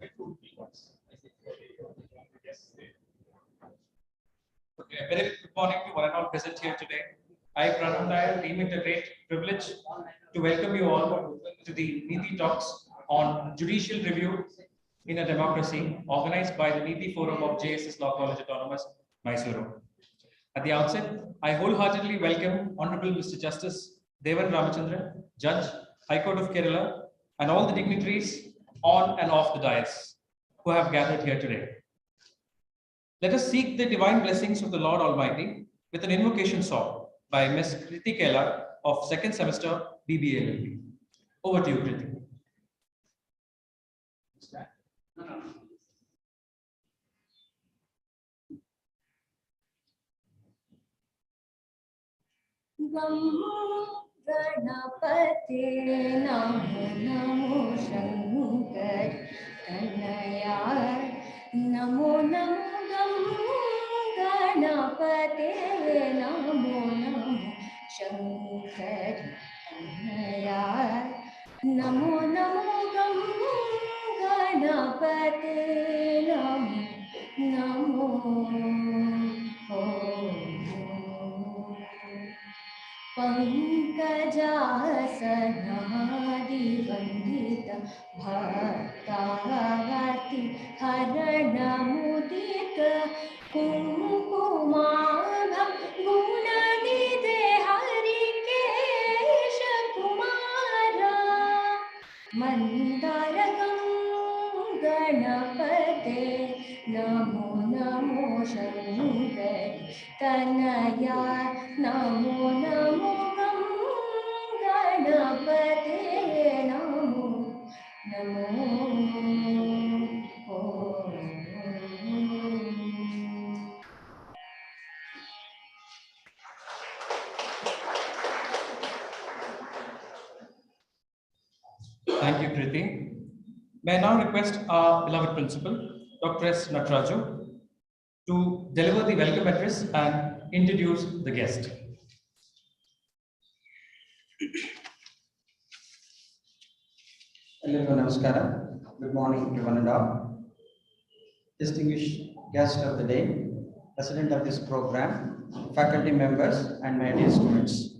Okay, very good morning to one and all present here today. I, Pranam Nair, deem it a great privilege to welcome you all to the NEETI talks on judicial review in a democracy, organized by the NEETI Forum of JSS Law College Autonomous, Mysuru. At the outset, I wholeheartedly welcome Honorable Mr. Justice Devan Ramachandran, Judge, High Court of Kerala, and all the dignitaries on and off the dais who have gathered here today. Let us seek the divine blessings of the Lord Almighty with an invocation song by Ms. Kriti Kela of second semester BBA LLB. Over to you, Kriti. गणपते Namo Namo Shankar Kanhaiya Namo Namo गणपते Namo Namo Shankar Kanhaiya Namo Namo गणपते NaMo पंकजासनादिवन्दित भक्तार्ति हरणमुदित कुङ्कुमाभं गुणनिधे Harikesh Kumara मन्दारकं गणपते Namo Namo Shankar Tanaya Namo Namo गणपते Namo Namo Thank you, Kriti. May I now request our beloved principal, Dr. S. Nataraju, to deliver the welcome address and introduce the guest. Hello, Namaskara. Good morning to one and all. Distinguished guest of the day, president of this program, faculty members, and my dear students.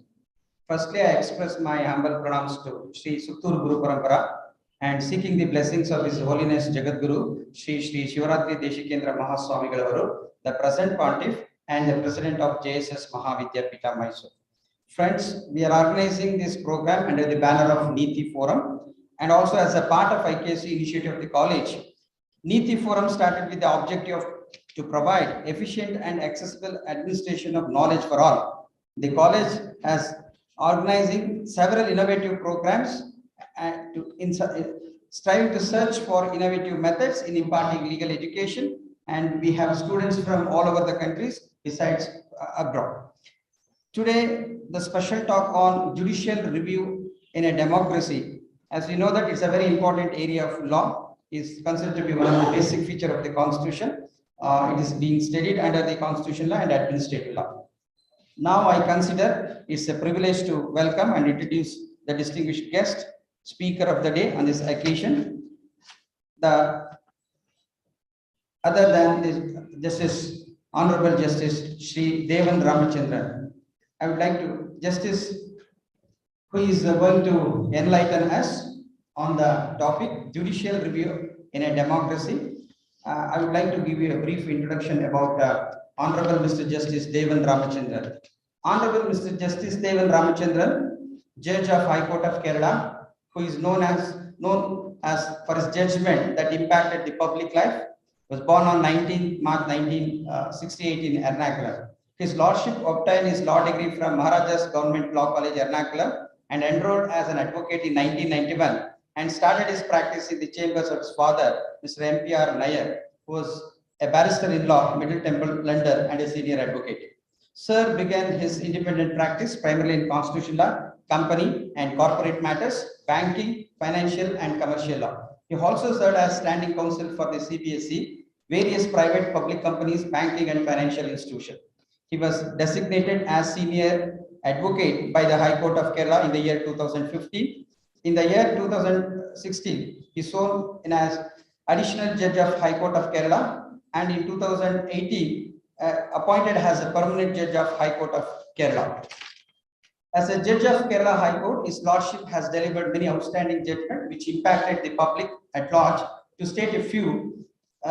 Firstly, I express my humble pranams to Sri Suttur Guru Parampara and seeking the blessings of His Holiness Jagat Guru, Sri Shivaratri Deshikendra Mahaswami Galavaru, the present pontiff and the president of JSS Mahavidyapita Mysore. Friends, we are organizing this program under the banner of NEETI Forum and also as a part of IKC initiative of the college. NEETI Forum started with the objective to provide efficient and accessible administration of knowledge for all. The college has organizing several innovative programs and striving to search for innovative methods in imparting legal education, and we have students from all over the countries besides abroad. Today, the special talk on judicial review in a democracy. As we know that it's a very important area of law, is considered to be one of the basic features of the Constitution. It is being studied under the Constitutional law and administrative law. Now I consider it's a privilege to welcome and introduce the distinguished guest speaker of the day on this occasion. Other than this Justice, Honorable Justice Sri Devan Ramachandran, I would like to Justice who is going to enlighten us on the topic judicial review in a democracy. I would like to give you a brief introduction about Honorable Mr. Justice Devan Ramachandran. Honorable Mr. Justice Devan Ramachandran, Judge of High Court of Kerala, who is known as for his judgment that impacted the public life, was born on 19 March 1968 in Ernakulam. His lordship obtained his law degree from Maharaja's Government Law College, Ernakulam, and enrolled as an advocate in 1991 and started his practice in the chambers of his father, Mr. M.P.R. Nair, who was a barrister-in-law, Middle Temple, London, and a senior advocate. Sir began his independent practice primarily in constitutional law, company and corporate matters, banking, financial and commercial law. He also served as standing counsel for the CBSE, various private public companies, banking and financial institutions. He was designated as senior advocate by the High Court of Kerala in the year 2015. In the year 2016, he sworn in as additional judge of High Court of Kerala, and in 2018 appointed as a permanent judge of High Court of Kerala. As a judge of Kerala High Court, His Lordship has delivered many outstanding judgments which impacted the public at large. To state a few,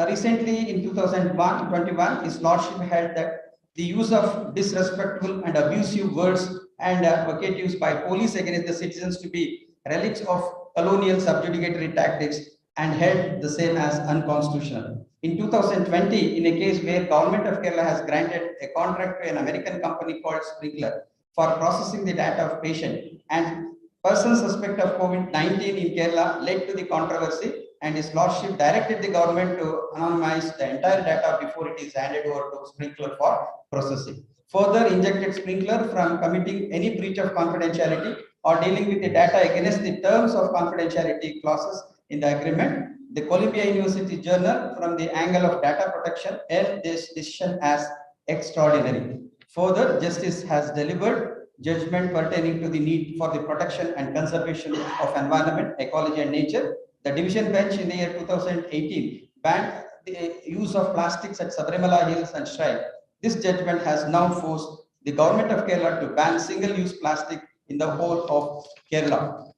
recently in 2021, His Lordship held that the use of disrespectful and abusive words and vocatives by police against the citizens to be relics of colonial subjugatory tactics and held the same as unconstitutional. In 2020, in a case where Government of Kerala has granted a contract to an American company called Sprinkler for processing the data of patient and persons suspect of COVID-19 in Kerala led to the controversy, and His Lordship directed the government to anonymize the entire data before it is handed over to Sprinkler for processing. Further, injected Sprinkler from committing any breach of confidentiality or dealing with the data against the terms of confidentiality clauses in the agreement. The Columbia University Journal, from the angle of data protection, held this decision as extraordinary. Further, Justice has delivered judgment pertaining to the need for the protection and conservation of environment, ecology, and nature. The division bench in the year 2018 banned the use of plastics at Sabarimala Hills and Shrine. This judgment has now forced the Government of Kerala to ban single-use plastic in the whole of Kerala.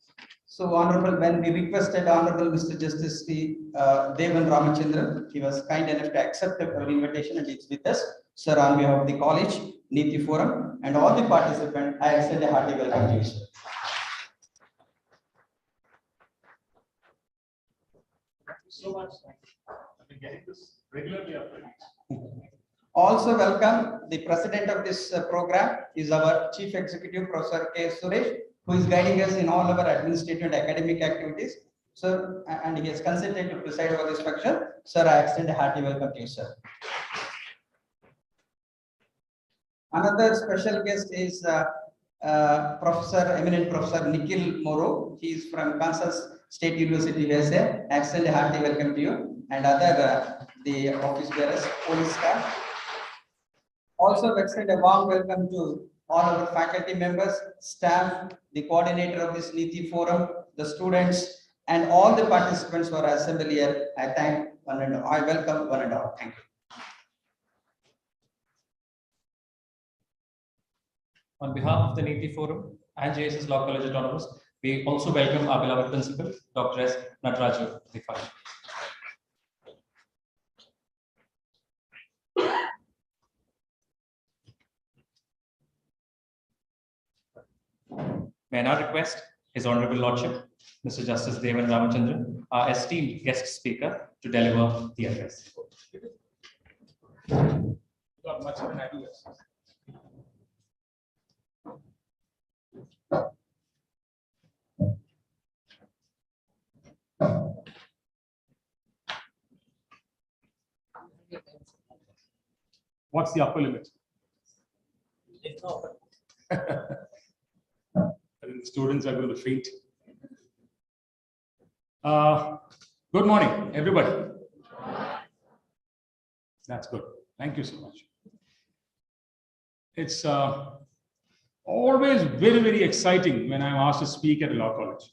So, Honorable, when we requested Honorable Mr. Justice Devan Ramachandran, he was kind enough to accept our invitation and is with us. Sir, on behalf of the college, NEETI Forum, and all the participants, I extend a hearty welcome to you, sir. Thank you so much. I've been getting this regularly after these. Also welcome the president of this program is our Chief Executive, Professor K. Suresh, who is guiding us in all our administrative and academic activities. Sir, and he has consented to preside over this function. Sir, I extend a hearty welcome to you, sir. Another special guest is eminent Professor Nikhil Moro. He is from Kansas State University, USA. I extend a hearty welcome to you and other the office bearers, police staff. Also extend a warm welcome to all our faculty members, staff, the coordinator of this NEETI forum, the students, and all the participants who are assembled here. I thank one and all. I welcome one and all. Thank you. On behalf of the NEETI Forum and JSS Law College Autonomous, we also welcome our beloved principal, Dr. S. Nataraju Devan. May I now request His Honorable Lordship, Mr. Justice Devan Ramachandran, our esteemed guest speaker, to deliver the address. Not much of an idea. What's the upper limit? I think the students are going to faint. Good morning, everybody. That's good. Thank you so much. It's always very, very exciting when I'm asked to speak at a law college.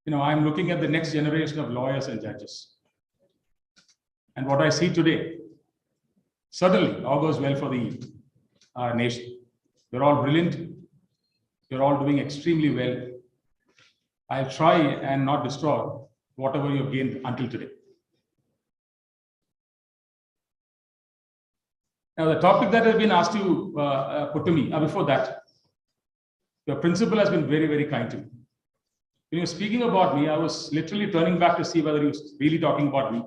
You know, I'm looking at the next generation of lawyers and judges. And what I see today certainly augurs well for the nation. You're all brilliant. You're all doing extremely well. I'll try and not destroy whatever you've gained until today. Now, the topic that has been asked to put to me, before that, your principal has been very, very kind to me. When you were speaking about me, I was literally turning back to see whether he was really talking about me.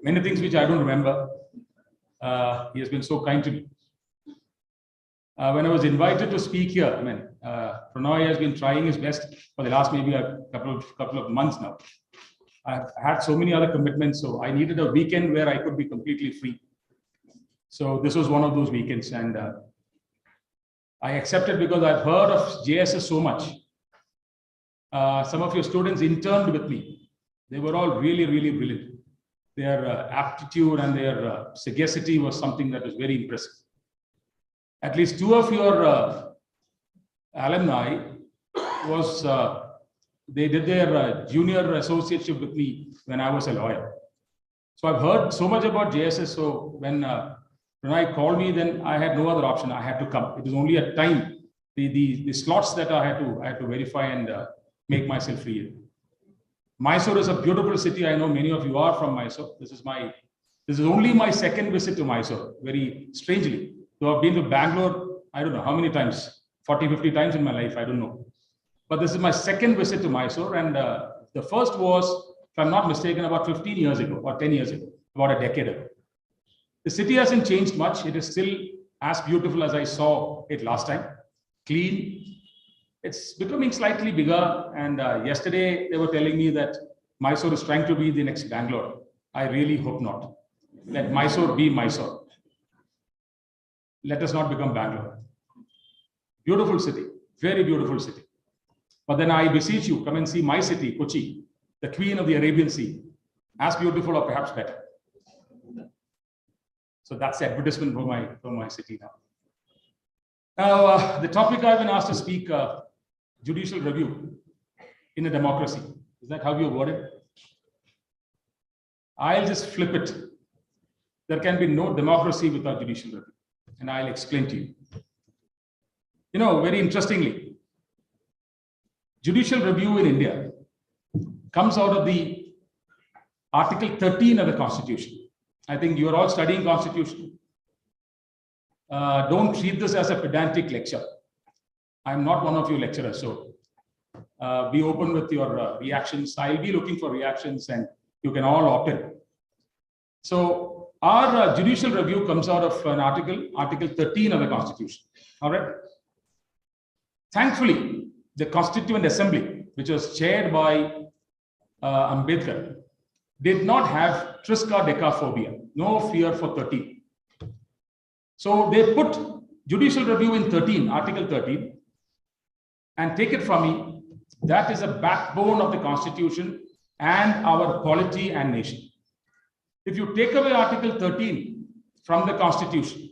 Many things which I don't remember. He has been so kind to me. When I was invited to speak here, I mean, Pranoy has been trying his best for the last maybe a couple of months now. I've had so many other commitments, so I needed a weekend where I could be completely free. So this was one of those weekends, and I accepted because I've heard of JSS so much. Some of your students interned with me. They were all really, really brilliant. Their aptitude and their sagacity was something that was very impressive. At least two of your alumni was they did their junior associateship with me when I was a lawyer. So I've heard so much about JSS. So when Pranay called me, then I had no other option. I had to come. It was only a time, the slots that I had to verify and make myself free. Mysore is a beautiful city. I know many of you are from Mysore. This is only my second visit to Mysore, very strangely. Though I've been to Bangalore, I don't know how many times, 40, 50 times in my life, I don't know. But this is my second visit to Mysore. And the first was, if I'm not mistaken, about 15 years ago or 10 years ago, about a decade ago. The city hasn't changed much. It is still as beautiful as I saw it last time. Clean. It's becoming slightly bigger. And yesterday they were telling me that Mysore is trying to be the next Bangalore. I really hope not. Let Mysore be Mysore. Let us not become Bangalore. Beautiful city, very beautiful city. But then I beseech you, come and see my city, Kochi, the queen of the Arabian Sea, as beautiful or perhaps better. So that's the advertisement for my city now. Now, the topic I've been asked to speak, judicial review in a democracy. Is that how you word it? I'll just flip it. There can be no democracy without judicial review. And I'll explain to you. You know, very interestingly, judicial review in India comes out of the Article 13 of the Constitution. I think you are all studying Constitution. Don't treat this as a pedantic lecture. I'm not one of you lecturers, so be open with your reactions. I'll be looking for reactions and you can all opt in. So our judicial review comes out of an Article 13 of the Constitution. All right. Thankfully, the Constituent Assembly, which was chaired by Ambedkar, did not have triskaidekaphobia, no fear for 13. So they put judicial review in 13, Article 13, and take it from me, that is a backbone of the Constitution and our polity and nation. If you take away Article 13 from the Constitution,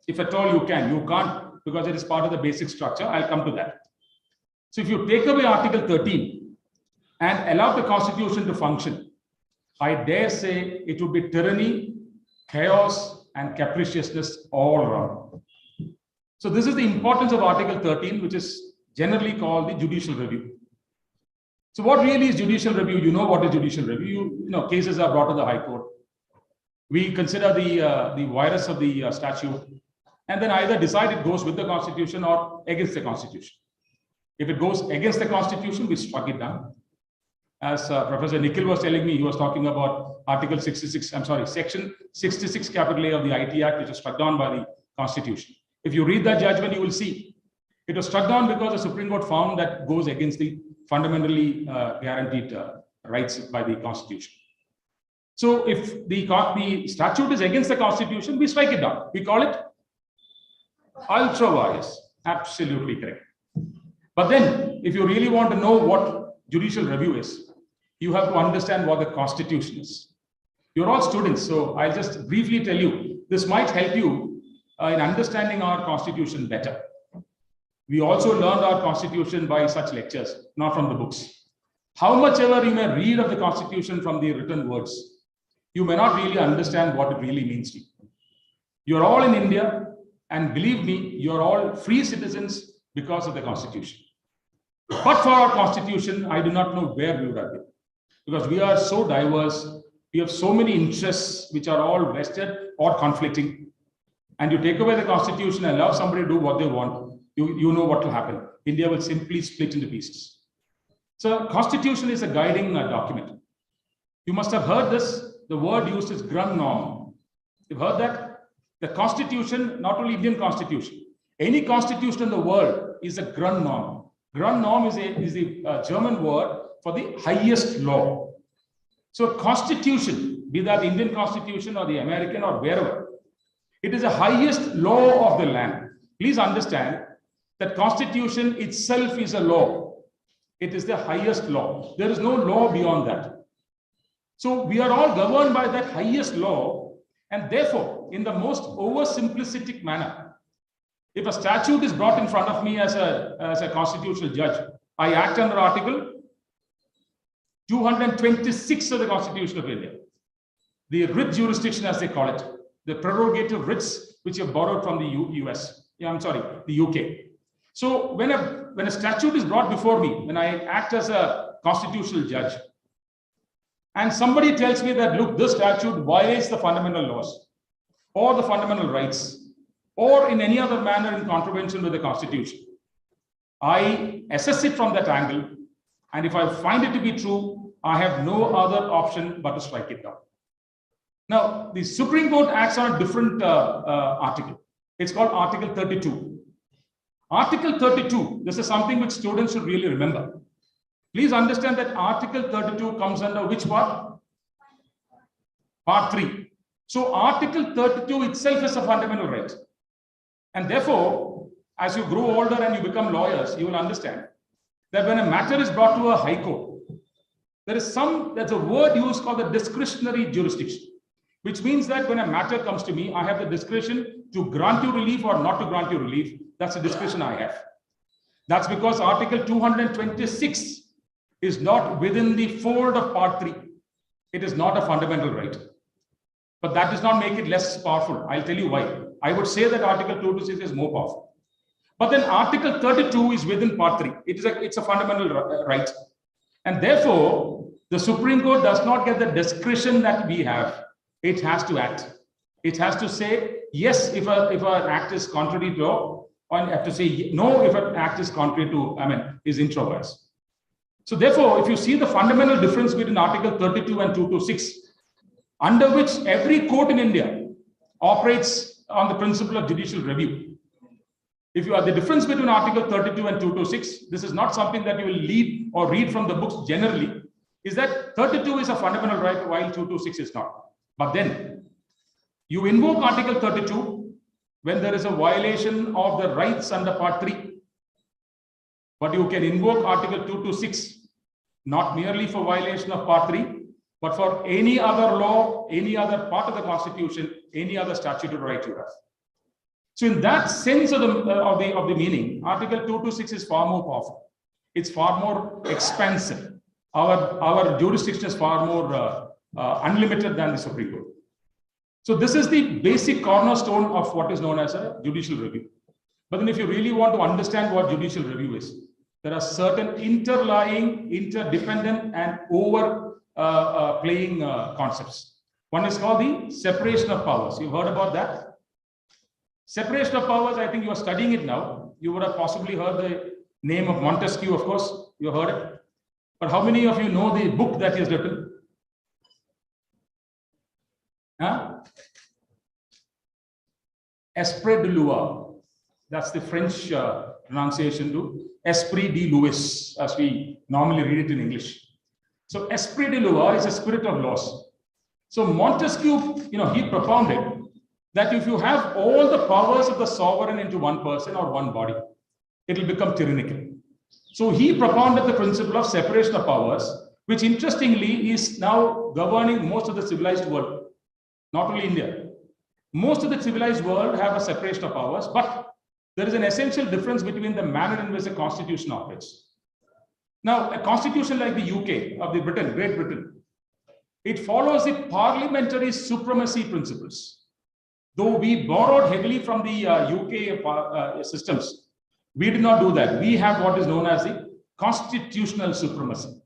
if at all you can't because it is part of the basic structure. I'll come to that. So if you take away Article 13 and allow the Constitution to function, I dare say it would be tyranny, chaos, and capriciousness all around. So this is the importance of Article 13, which is generally called the judicial review. So what really is judicial review? You know what is judicial review. You know, cases are brought to the High Court. We consider the virus of the statute and then either decide it goes with the Constitution or against the Constitution. If it goes against the Constitution, we struck it down. As Professor Nikhil was telling me, he was talking about Article 66, Section 66 capital A of the IT Act, which was struck down by the Constitution. If you read that judgment, you will see it was struck down because the Supreme Court found that goes against the fundamentally guaranteed rights by the Constitution. So if the statute is against the Constitution, we strike it down. We call it ultra vires. Absolutely correct. But then, if you really want to know what judicial review is, you have to understand what the Constitution is. You're all students, so I'll just briefly tell you, this might help you in understanding our Constitution better. We also learned our Constitution by such lectures, not from the books. How much ever you may read of the Constitution from the written words, you may not really understand what it really means to you. You're all in India, and believe me, you're all free citizens because of the Constitution. But for our Constitution, I do not know where we would have been. Because we are so diverse, we have so many interests which are all vested or conflicting. And you take away the Constitution and allow somebody to do what they want, you know what will happen. India will simply split into pieces. So Constitution is a guiding document. You must have heard this. The word used is Grun Norm. You've heard that? The Constitution, not only Indian Constitution, any Constitution in the world is a Grun Norm. Grun Norm is a German word for the highest law. So Constitution, be that Indian Constitution or the American or wherever, it is the highest law of the land. Please understand that Constitution itself is a law. It is the highest law. There is no law beyond that. So we are all governed by that highest law, and therefore, in the most oversimplistic manner, if a statute is brought in front of me as a constitutional judge, I act under article 226 of the Constitution of India. The writ jurisdiction, as they call it, the prerogative writs which are borrowed from the the UK. So when a statute is brought before me, when I act as a constitutional judge, and somebody tells me that, look, this statute violates the fundamental laws or the fundamental rights, or in any other manner in contravention with the Constitution, I assess it from that angle, and if I find it to be true, I have no other option but to strike it down. Now, the Supreme Court acts on a different article. It's called Article 32. Article 32, this is something which students should really remember. Please understand that Article 32 comes under which part? Part 3. So Article 32 itself is a fundamental right. And therefore, as you grow older and you become lawyers, you will understand that when a matter is brought to a high court, there's a word used called the discretionary jurisdiction, which means that when a matter comes to me, I have the discretion to grant you relief or not to grant you relief. That's the discretion I have. That's because Article 226 is not within the fold of Part 3. It is not a fundamental right. But that does not make it less powerful. I'll tell you why. I would say that Article 226 is more powerful. But then Article 32 is within Part 3. It's a fundamental right. And therefore, the Supreme Court does not get the discretion that we have. It has to act. It has to say, yes, if an act is contrary to law, or you have to say no if an act is contrary to, is introverse. So therefore, if you see the fundamental difference between Article 32 and 226, under which every court in India operates on the principle of judicial review. If you are the difference between Article 32 and 226, this is not something that you will read from the books generally, is that 32 is a fundamental right while 226 is not. But then you invoke Article 32 when there is a violation of the rights under Part 3. But you can invoke Article 226 not merely for violation of Part 3, but for any other law, any other part of the Constitution, any other statutory right you have. So in that sense of the meaning, Article 226 is far more powerful. It's far more expansive. Our jurisdiction is far more unlimited than the Supreme Court. So this is the basic cornerstone of what is known as a judicial review. But then if you really want to understand what judicial review is, there are certain interlying, interdependent, and playing concepts. One is called the separation of powers. You've heard about that? Separation of powers, I think you are studying it now. You would have possibly heard the name of Montesquieu, of course. You heard it. But how many of you know the book that he has written? Huh? Esprit de loi. That's the French pronunciation to Esprit de Louis, as we normally read it in English. So Esprit de loi is a spirit of laws. So Montesquieu, he propounded that if you have all the powers of the sovereign into one person or one body, it will become tyrannical. So he propounded the principle of separation of powers, which interestingly is now governing most of the civilized world, not only India. Most of the civilized world have a separation of powers, but there is an essential difference between the manner in which a constitution operates. Now, a constitution like the UK, of Great Britain, it follows the parliamentary supremacy principles. Though we borrowed heavily from the UK systems, we did not do that. We have what is known as the constitutional supremacy.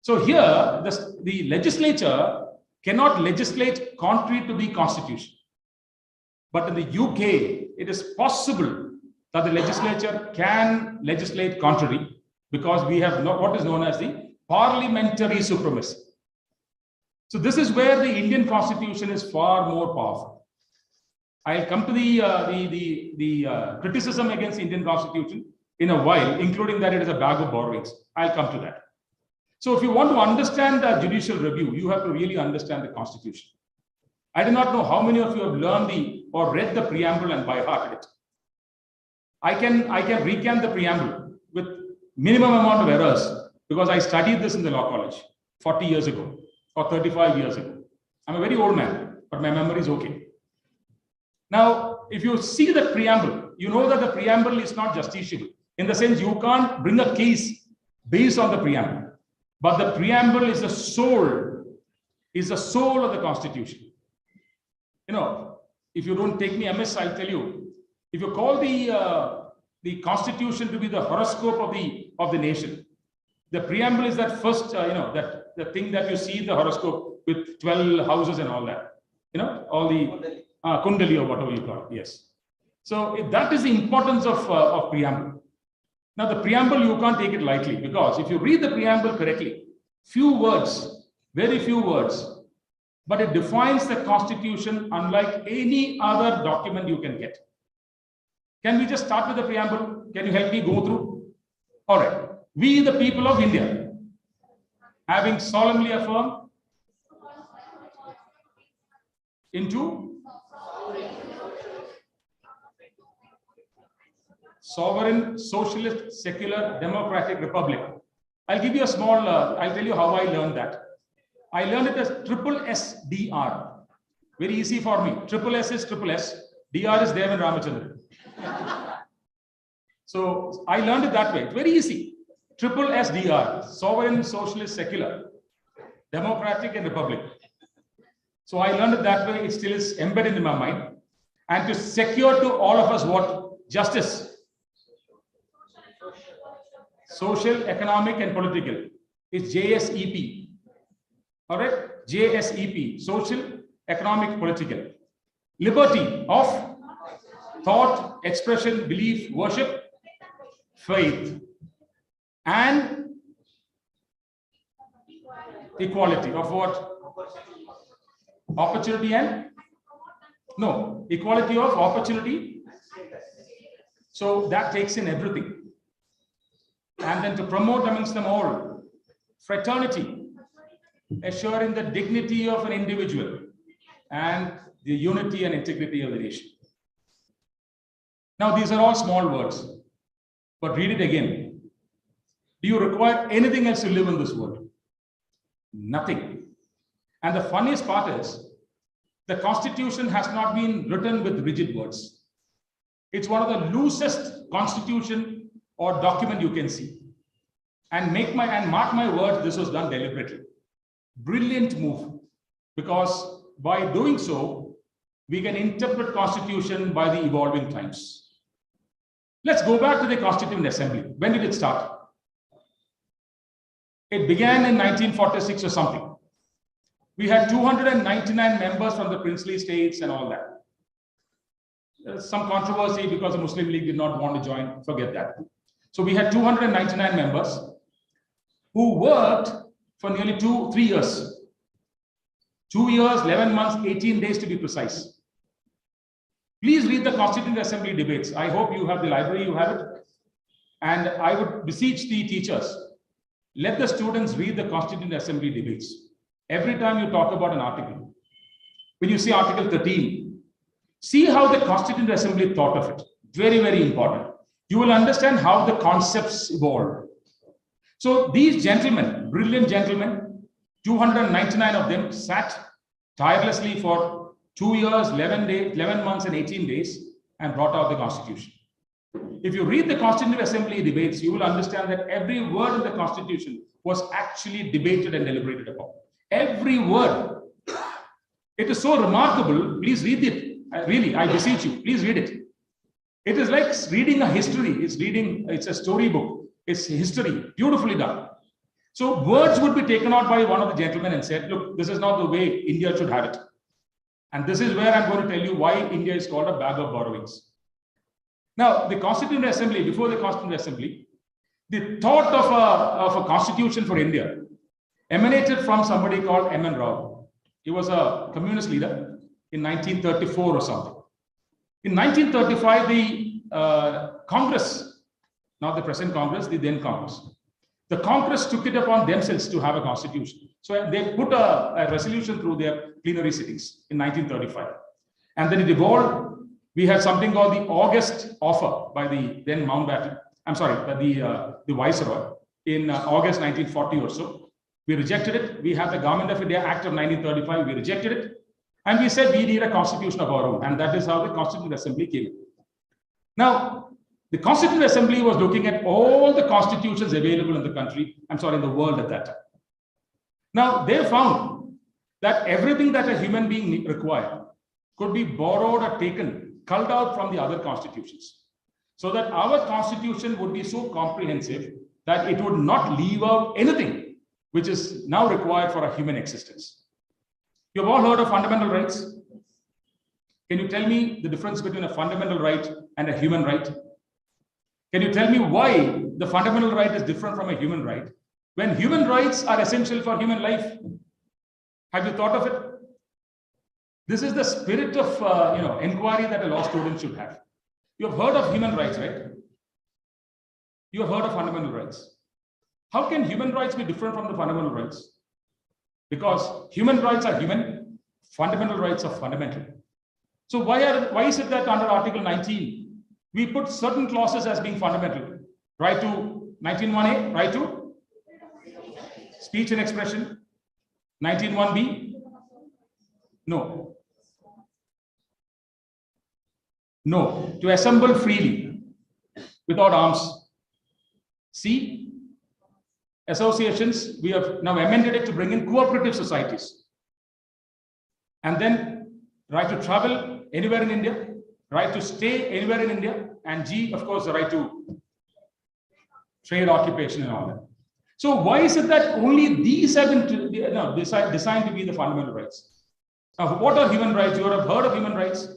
So here, the legislature cannot legislate contrary to the constitution. But in the UK, it is possible that the legislature can legislate contrary because we have what is known as the parliamentary supremacy. So this is where the Indian constitution is far more powerful. I'll come to the criticism against the Indian constitution in a while, including that it is a bag of borrowings. I'll come to that. So if you want to understand the judicial review, you have to really understand the constitution. I do not know how many of you have learned or read the preamble and by heart it. I can recant the preamble with minimum amount of errors because I studied this in the law college 40 years ago or 35 years ago. I'm a very old man, but my memory is okay. Now, if you see the preamble, you know that the preamble is not justiciable. In the sense, you can't bring a case based on the preamble. But the preamble is the soul of the Constitution. You know, if you don't take me amiss, I'll tell you, if you call the Constitution to be the horoscope of the nation, the preamble is that first, that the thing that you see in the horoscope with 12 houses and all that, all the Kundali or whatever you call it. Yes. So that is the importance of preamble. Now, the preamble, you can't take it lightly, because if you read the preamble correctly, few words, very few words, but it defines the Constitution unlike any other document you can get. Can we just start with the preamble? Can you help me go through? All right. We, the people of India, having solemnly affirmed into sovereign, socialist, secular, democratic republic. I'll give you a small, I'll tell you how I learned that. I learned it as SSDR. Very easy for me. Triple S is triple S. DR is Devan Ramachandran. So I learned it that way. It's very easy. Triple SDR, sovereign, socialist, secular, democratic, and republic. So I learned it that way. It still is embedded in my mind. And to secure to all of us what? Justice. Social, economic, and political. It's JSEP. All right? JSEP. Social, economic, political. Liberty of thought, expression, belief, worship, faith, and equality of what? Opportunity and? No, equality of opportunity. So that takes in everything. And then to promote amongst them all fraternity, assuring the dignity of an individual and the unity and integrity of the nation. Now, these are all small words, but read it again. Do you require anything else to live in this world? Nothing. And the funniest part is, the Constitution has not been written with rigid words. It's one of the loosest constitution or document you can see. And mark my words, this was done deliberately. Brilliant move, because by doing so, we can interpret Constitution by the evolving times. Let's go back to the Constituent Assembly. When did it start? It began in 1946 or something. We had 299 members from the princely states and all that. There's some controversy because the Muslim League did not want to join. Forget that. So we had 299 members who worked for nearly 3 years. 2 years, 11 months, 18 days to be precise. Please read the Constituent Assembly debates. I hope you have the library, you have it. And I would beseech the teachers, let the students read the Constituent Assembly debates. Every time you talk about an article, when you see Article 13, see how the Constituent Assembly thought of it. Very, very important. You will understand how the concepts evolved. So these gentlemen, brilliant gentlemen, 299 of them sat tirelessly for 2 years, 11 months and 18 days and brought out the Constitution. If you read the Constituent Assembly debates, you will understand that every word in the Constitution was actually debated and deliberated upon. Every word. It is so remarkable. Please read it. Really, I beseech you, please read it. It is like reading a history. It's a storybook. It's history, beautifully done. So words would be taken out by one of the gentlemen and said, look, this is not the way India should have it. And this is where I'm going to tell you why India is called a bag of borrowings. Now, the Constituent Assembly, before the Constituent Assembly, the thought of a constitution for India emanated from somebody called M.N. Rao. He was a communist leader in 1934 or something. In 1935, the Congress, not the present Congress, the then Congress, the Congress took it upon themselves to have a constitution. So they put a resolution through their plenary sittings in 1935. And then it evolved. We had something called the August offer by the then Mountbatten, the Viceroy in August 1940 or so. We rejected it. We had the Government of India Act of 1935. We rejected it. And we said we need a constitution of our own. And that is how the Constituent Assembly came in. Now, the Constituent Assembly was looking at all the constitutions available in the country, in the world at that time. Now, they found that everything that a human being required could be borrowed or taken, culled out from the other constitutions. So that our constitution would be so comprehensive that it would not leave out anything which is now required for a human existence. You've all heard of fundamental rights. Can you tell me the difference between a fundamental right and a human right? Can you tell me why the fundamental right is different from a human right when human rights are essential for human life? Have you thought of it? This is the spirit of inquiry that a law student should have. You have heard of human rights, right? You have heard of fundamental rights. How can human rights be different from the fundamental rights? Because human rights are human, fundamental rights are fundamental. So why is it that under Article 19, we put certain clauses as being fundamental? Right to 19(1)(a), right to speech and expression. 19(1)(b), no. No, to assemble freely without arms. C, associations, we have now amended it to bring in cooperative societies. And then right to travel anywhere in India, right to stay anywhere in India, and G, of course, the right to trade, occupation, and all that. So why is it that only these have been designed to be the fundamental rights? Now, what are human rights? You have heard of human rights.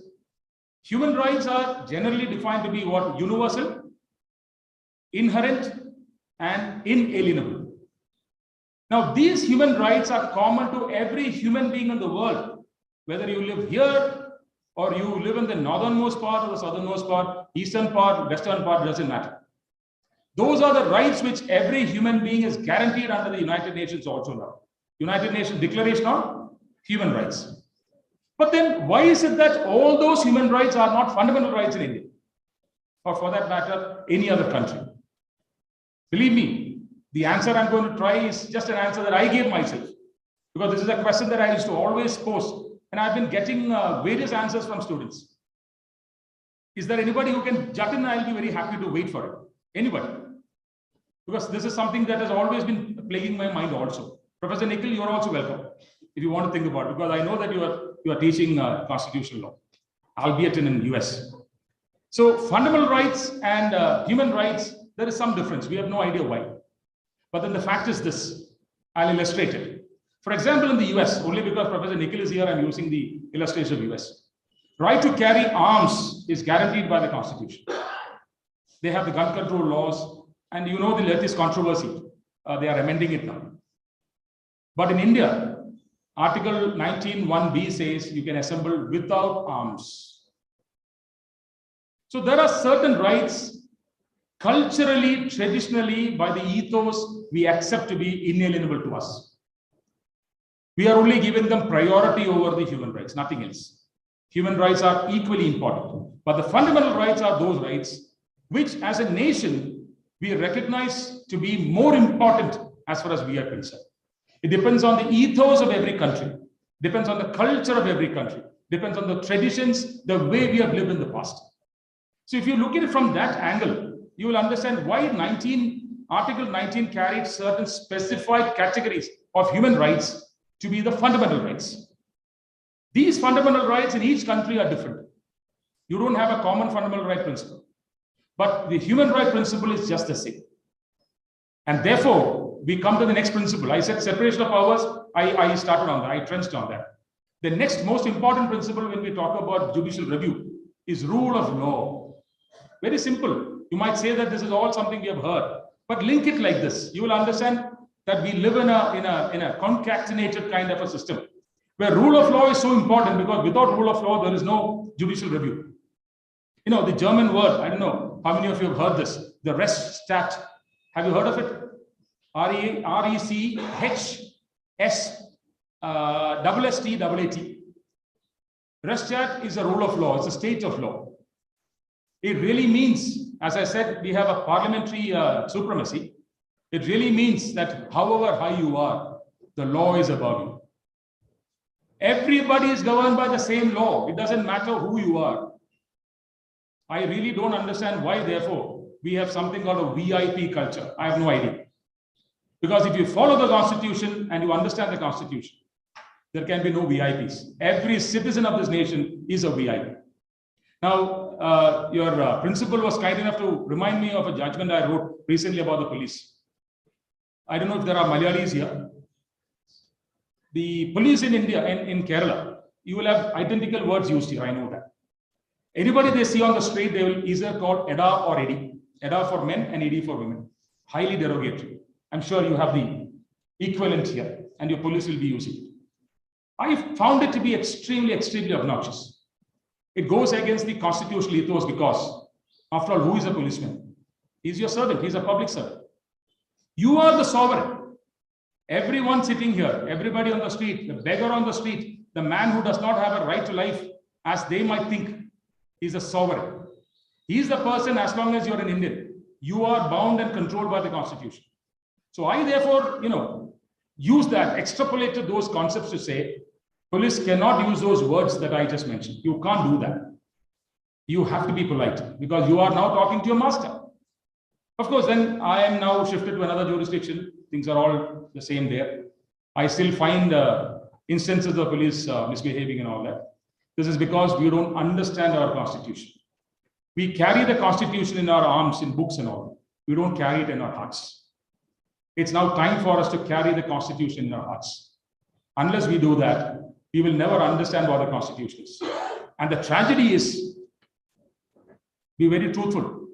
Human rights are generally defined to be what? Universal, inherent, and inalienable. Now, these human rights are common to every human being in the world, whether you live here or you live in the northernmost part or the southernmost part, eastern part, western part, doesn't matter. Those are the rights which every human being is guaranteed under the United Nations also now. United Nations Declaration on Human Rights. But then why is it that all those human rights are not fundamental rights in India? Or for that matter, any other country? Believe me, the answer I'm going to try is just an answer that I gave myself. Because this is a question that I used to always pose. And I've been getting various answers from students. Is there anybody who can jut in? I'll be very happy to wait for it. Anybody? Because this is something that has always been plaguing my mind also. Professor Nikhil, you're also welcome, if you want to think about it, because I know that you are teaching constitutional law, albeit in the US. So fundamental rights and human rights, there is some difference. We have no idea why. But then the fact is this. I'll illustrate it. For example, in the US, only because Professor Nikhil is here, I'm using the illustration of US. Right to carry arms is guaranteed by the Constitution. They have the gun control laws, and you know the latest controversy. They are amending it now. But in India, Article 19(1)(b) says you can assemble without arms. So there are certain rights, culturally, traditionally, by the ethos, we accept to be inalienable to us. We are only giving them priority over the human rights, nothing else. Human rights are equally important. But the fundamental rights are those rights which, as a nation, we recognize to be more important as far as we are concerned. It depends on the ethos of every country, depends on the culture of every country, depends on the traditions, the way we have lived in the past. So if you look at it from that angle, you will understand why Article 19 carried certain specified categories of human rights to be the fundamental rights. These fundamental rights in each country are different. You don't have a common fundamental right principle, but the human right principle is just the same. And therefore, we come to the next principle. I said separation of powers. I started on that. I trenched on that. The next most important principle when we talk about judicial review is rule of law. Very simple. You might say that this is all something we have heard, but link it like this. You will understand that we live in a concatenated kind of a system where rule of law is so important, because without rule of law, there is no judicial review. You know, the German word, I don't know how many of you have heard this, the Rechtsstaat. Have you heard of it? RECHSSSTAAT. Rechtsstaat is a rule of law. It's a state of law. It really means, as I said, we have a parliamentary supremacy. It really means that however high you are, the law is above you. Everybody is governed by the same law. It doesn't matter who you are. I really don't understand why, therefore, we have something called a VIP culture. I have no idea. Because if you follow the Constitution and you understand the Constitution, there can be no VIPs. Every citizen of this nation is a VIP. Now, your principal was kind enough to remind me of a judgment I wrote recently about the police. I don't know if there are Malayalis here. The police in India, in Kerala, you will have identical words used here, I know that. Anybody they see on the street, they will either call EDA or EDI. EDA for men and EDI for women. Highly derogatory. I'm sure you have the equivalent here and your police will be using it. I found it to be extremely obnoxious. It goes against the constitutional ethos because, after all, who is a policeman? He's your servant. He's a public servant. You are the sovereign. Everyone sitting here, everybody on the street, the beggar on the street, the man who does not have a right to life as they might think, is a sovereign. He is the person, as long as you're an Indian, you are bound and controlled by the Constitution. So I therefore, use that, extrapolate to those concepts to say, police cannot use those words that I just mentioned. You can't do that. You have to be polite because you are now talking to your master. Of course, then I am now shifted to another jurisdiction. Things are all the same there. I still find instances of police misbehaving and all that. This is because we don't understand our Constitution. We carry the Constitution in our arms, in books and all. We don't carry it in our hearts. It's now time for us to carry the Constitution in our hearts. Unless we do that, we will never understand what the Constitution is. And the tragedy is, be very truthful,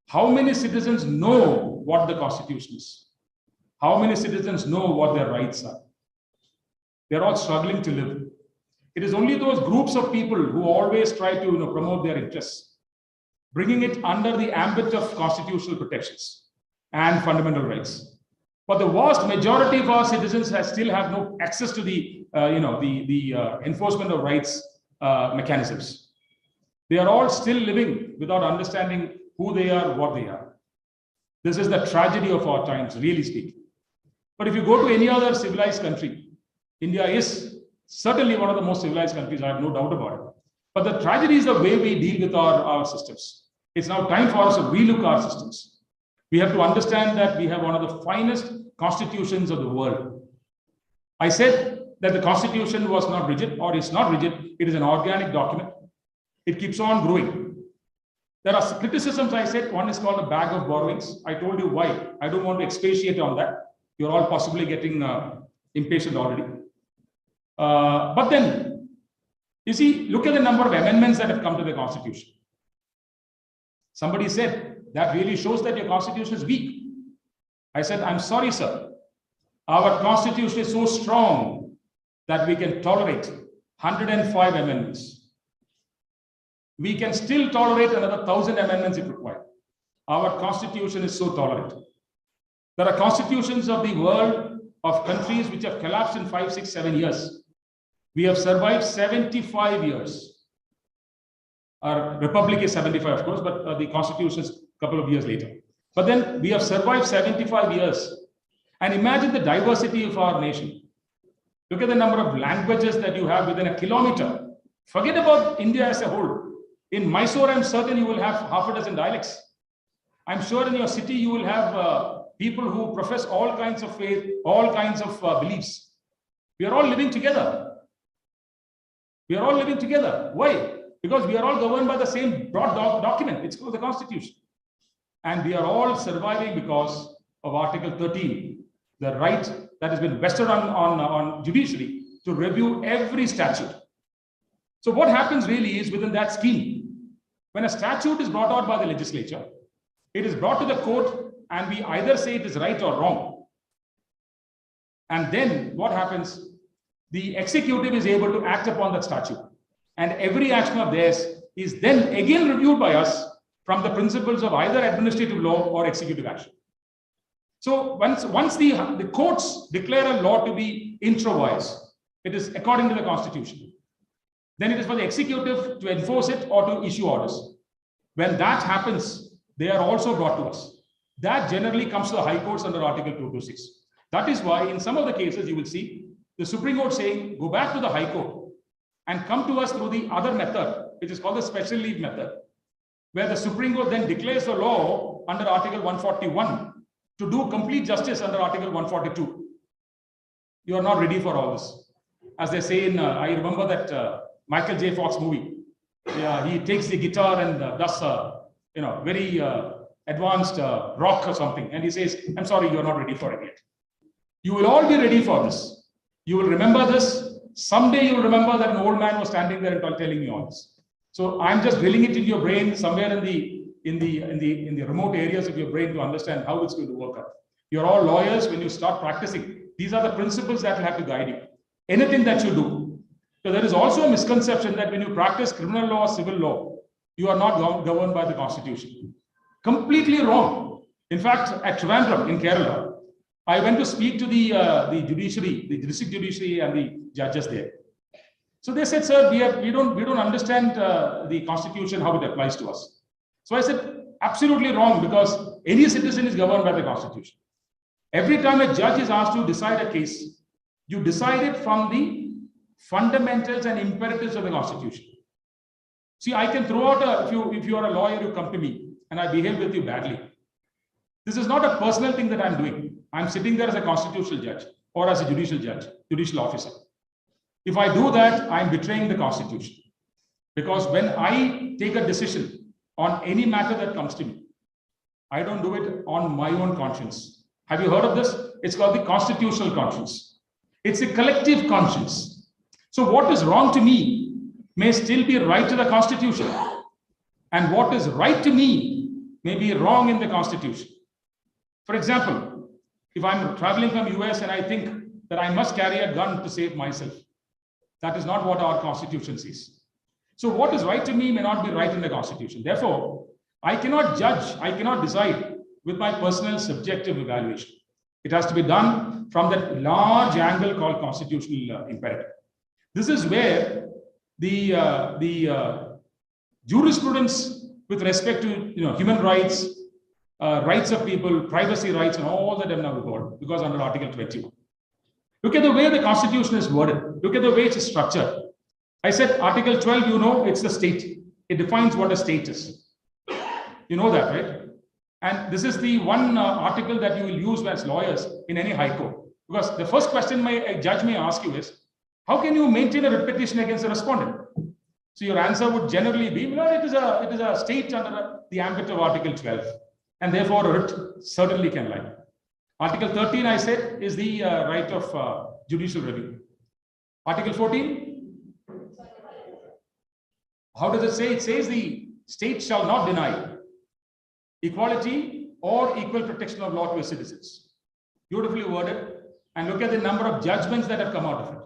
how many citizens know what the Constitution is? How many citizens know what their rights are? They're all struggling to live. It is only those groups of people who always try to promote their interests, bringing it under the ambit of constitutional protections and fundamental rights. But the vast majority of our citizens still have no access to the enforcement of rights mechanisms. They are all still living without understanding who they are, what they are. This is the tragedy of our times, really speaking. But if you go to any other civilized country, India is certainly one of the most civilized countries, I have no doubt about it. But the tragedy is the way we deal with our systems. It's now time for us to relook our systems. We have to understand that we have one of the finest constitutions of the world. I said that the Constitution was not rigid, or it's not rigid. It is an organic document. It keeps on growing. There are criticisms, I said. One is called a bag of borrowings. I told you why. I don't want to expatiate on that. You're all possibly getting impatient already. But then, you see, look at the number of amendments that have come to the Constitution. Somebody said, that really shows that your Constitution is weak. I said, I'm sorry, sir. Our Constitution is so strong that we can tolerate 105 amendments. We can still tolerate another 1,000 amendments if required. Our Constitution is so tolerant. There are constitutions of the world of countries which have collapsed in 5, 6, 7 years. We have survived 75 years. Our republic is 75, of course, but the Constitution is a couple of years later. But then we have survived 75 years. And imagine the diversity of our nation. Look at the number of languages that you have within a kilometer. Forget about India as a whole. In Mysore, I'm certain you will have half a dozen dialects. I'm sure in your city, you will have people who profess all kinds of faith, all kinds of beliefs. We are all living together. We are all living together. Why? Because we are all governed by the same broad document. It's called the Constitution. And we are all surviving because of Article 13, the right that has been vested on judiciary to review every statute. So what happens really is within that scheme, when a statute is brought out by the legislature, it is brought to the court and we either say it is right or wrong. And then what happens? The executive is able to act upon that statute. And every action of theirs is then again reviewed by us from the principles of either administrative law or executive action. So once the courts declare a law to be intro-wise, it is according to the Constitution. Then it is for the executive to enforce it or to issue orders. When that happens, they are also brought to us. That generally comes to the High Courts under Article 226. That is why in some of the cases you will see the Supreme Court saying, go back to the High Court and come to us through the other method, which is called the special leave method, where the Supreme Court then declares the law under Article 141 to do complete justice under Article 142. You are not ready for all this. As they say in, I remember that Michael J. Fox movie. Yeah, he takes the guitar and does, very advanced rock or something. And he says, I'm sorry, you're not ready for it yet. You will all be ready for this. You will remember this. Someday you will remember that an old man was standing there and telling you all this. So I'm just drilling it into your brain somewhere in the remote areas of your brain to understand how it's going to work out. You're all lawyers. When you start practicing, these are the principles that will have to guide you. Anything that you do. So there is also a misconception that when you practice criminal law or civil law, you are not governed by the Constitution. Completely wrong. In fact, at Trivandrum in Kerala, I went to speak to the judiciary, the district judiciary and the judges there. So they said, sir, we don't understand the Constitution, how it applies to us. So I said, absolutely wrong, because any citizen is governed by the Constitution. Every time a judge is asked to decide a case, you decide it from the fundamentals and imperatives of the Constitution. See, I can throw out if you are a lawyer, you come to me and I behave with you badly. This is not a personal thing that I'm doing. I'm sitting there as a constitutional judge or as a judicial judge, judicial officer. If I do that, I'm betraying the Constitution. Because when I take a decision on any matter that comes to me, I don't do it on my own conscience. Have you heard of this? It's called the constitutional conscience. It's a collective conscience. So what is wrong to me may still be right to the Constitution. And what is right to me may be wrong in the Constitution. For example, if I'm traveling from US and I think that I must carry a gun to save myself, that is not what our Constitution says. So what is right to me may not be right in the Constitution. Therefore, I cannot judge, I cannot decide with my personal subjective evaluation. It has to be done from that large angle called constitutional imperative. This is where the jurisprudence with respect to human rights, rights of people, privacy rights, and all that have now evolved, because under Article 21. Look at the way the Constitution is worded. Look at the way it is structured. I said Article 12, it's the state. It defines what a state is. You know that, right? And this is the one article that you will use as lawyers in any high court. Because the first question a judge may ask you is, how can you maintain a writ petition against a respondent? So your answer would generally be, well, it is a state under the ambit of Article 12. And therefore, a writ certainly can lie. Article 13, I said, is the right of judicial review. Article 14, how does it say? It says the state shall not deny equality or equal protection of law to its citizens. Beautifully worded. And look at the number of judgments that have come out of it.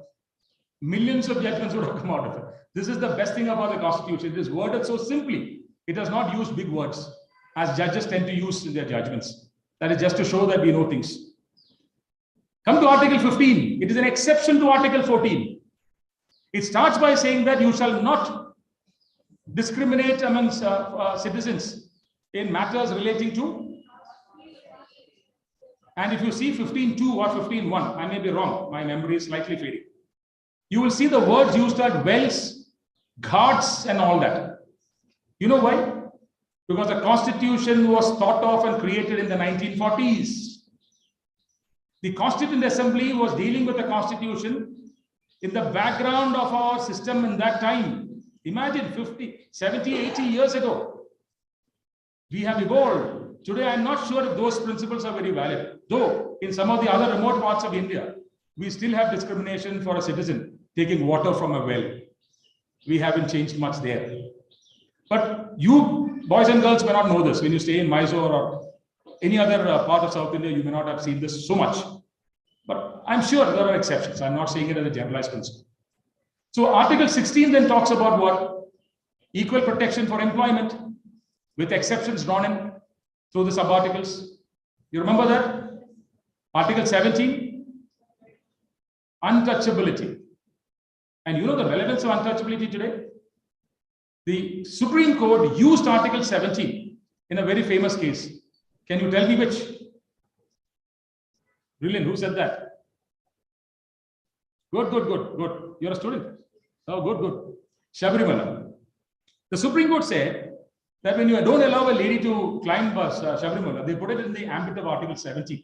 Millions of judgments would have come out of it. This is the best thing about the Constitution. It is worded so simply. It does not use big words, as judges tend to use in their judgments. That is just to show that we know things. Come to Article 15. It is an exception to Article 14. It starts by saying that you shall not discriminate amongst citizens in matters relating to. And if you see 15.2 or 15.1, I may be wrong. My memory is slightly fading. You will see the words used as wells, ghats, and all that. You know why? Because the Constitution was thought of and created in the 1940s. The Constituent Assembly was dealing with the Constitution in the background of our system in that time. Imagine 50, 70, 80 years ago. We have evolved. Today, I'm not sure if those principles are very valid. Though, in some of the other remote parts of India, we still have discrimination for a citizen taking water from a well. We haven't changed much there. But you, boys and girls, may not know this. When you stay in Mysore or any other part of South India, you may not have seen this so much. But I'm sure there are exceptions. I'm not saying it as a generalized principle. So Article 16 then talks about what? Equal protection for employment, with exceptions drawn in through the sub-articles. You remember that? Article 17, untouchability. And you know the relevance of untouchability today? The Supreme Court used Article 17 in a very famous case. Can you tell me which? Brilliant. Who said that? Good. You're a student. Oh, good. Shabrimala. The Supreme Court said that when you don't allow a lady to climb Shabrimala, they put it in the ambit of Article 17.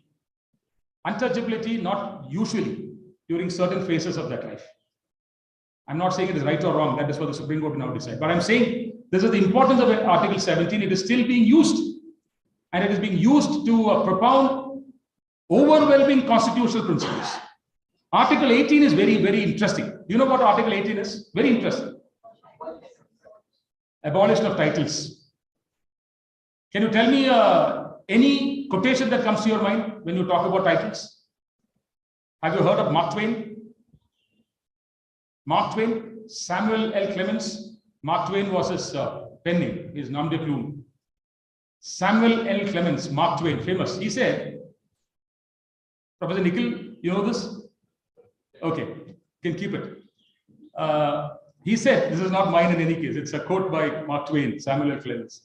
Untouchability, not usually during certain phases of that life. I'm not saying it is right or wrong. That is for the Supreme Court to now decide. But I'm saying this is the importance of Article 17. It is still being used. And it is being used to propound overwhelming constitutional principles. Article 18 is very, very interesting. Do you know what Article 18 is? Very interesting. Abolition of titles. Can you tell me any quotation that comes to your mind when you talk about titles? Have you heard of Mark Twain? Mark Twain, Samuel L. Clemens. Mark Twain was his pen name, his nom de plume. Samuel L. Clemens, Mark Twain, famous. He said, Professor Nikhil, you know this? Okay, can keep it. He said, this is not mine in any case, it's a quote by Mark Twain, Samuel L. Clemens.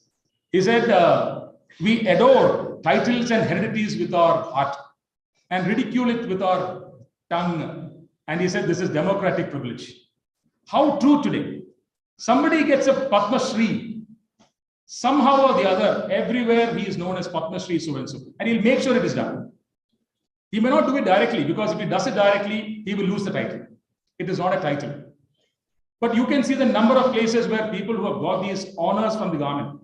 He said, we adore titles and heredities with our heart and ridicule it with our tongue. And he said, this is democratic privilege. How true today. Somebody gets a Padma Shri, somehow or the other, everywhere he is known as Padma Shri so-and-so. And he'll make sure it is done. He may not do it directly, because if he does it directly, he will lose the title. It is not a title. But you can see the number of places where people who have got these honors from the government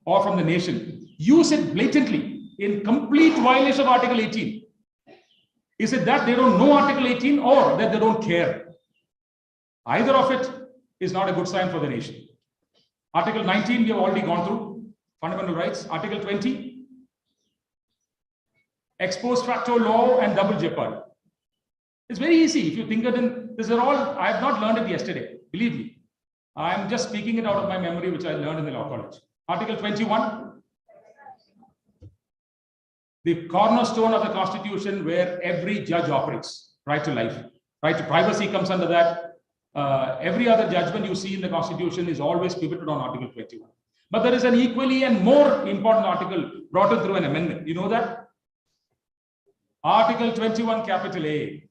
or from the nation use it blatantly in complete violation of Article 18. Is it that they don't know Article 18 or that they don't care? Either of it is not a good sign for the nation. Article 19, we have already gone through, fundamental rights. Article 20, ex post facto law and double jeopardy. It's very easy if you think it in. These are all, I have not learned it yesterday, believe me. I am just speaking it out of my memory, which I learned in the law college. Article 21, the cornerstone of the Constitution where every judge operates, right to life. Right to privacy comes under that. Every other judgment you see in the Constitution is always pivoted on Article 21. But there is an equally and more important article brought in through an amendment. You know that? Article 21, capital A,